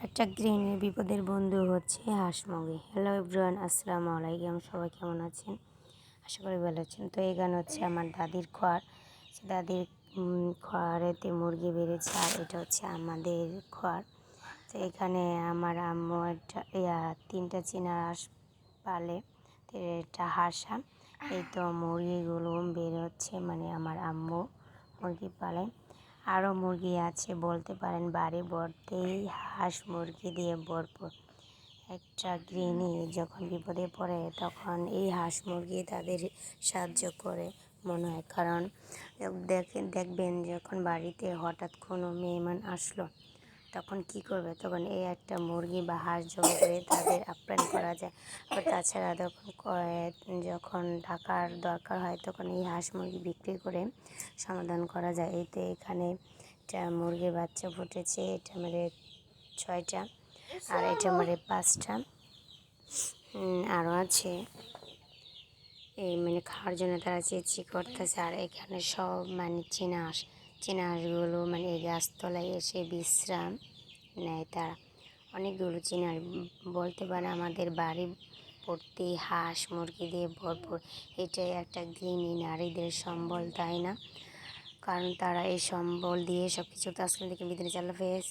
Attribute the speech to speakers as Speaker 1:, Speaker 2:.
Speaker 1: একটা গৃহিণীর বিপদের বন্ধু হচ্ছে হাঁস মুরগি। হ্যালো এভরিওয়ান, আসসালামু আলাইকুম। সবাই কেমন আছেন? আশা করি ভালো আছেন। তো এখানে হচ্ছে আমার দাদির খোয়ার। সে দাদির খোয়ারেতে মুরগি বেড়েছে, আর এটা হচ্ছে আমাদের খোয়ার। তো এখানে আমার আম্মু একটা তিনটা চীনা হাঁস পালে। তো এটা হাঁসা। এই তো মুরগিগুলো বেরোচ্ছে, মানে আমার আম্মু মুরগি পালে। আরও মুরগি আছে, বলতে পারেন বাড়ি ভর্তিই হাঁস মুরগি দিয়ে ভরপুর। একটা গৃহিণী যখন বিপদে পড়ে তখন এই হাঁস মুরগি তাদের সাহায্য করে মনে হয়। কারণ দেখবেন যখন বাড়িতে হঠাৎ কোনো মেহমান আসলো তখন কি করবে, তখন এই একটা মুরগি বা হাঁস জবাই করে তাদের আপ্যায়ন করা যায়। আর তাছাড়া যখন টাকার দরকার হয় তখন এই হাঁস মুরগি বিক্রি করে সমাধান করা যায়। এতে এখানে একটা মুরগির বাচ্চা ফুটেছে, এটা মেরে 6টা, আর এটা মেরে 5টা। আরও আছে, এই মানে খাওয়ার জন্য তারা চেঁচি করতেছে। আর এখানে সব মানে চীনা হাঁসগুলো মানে এই গাছতলায় এসে বিশ্রাম নেয়। তারা অনেকগুলো চীনা বলতে পারে আমাদের বাড়ি ভর্তি হাঁস মুরগি দিয়ে ভরপুর। এটাই একটা গৃহিণী নারীদের সম্বল, তাই না? কারণ তারা এই সম্বল দিয়ে সব কিছু। তো আজকের থেকে বিদায়, আল্লাহ হাফেজ।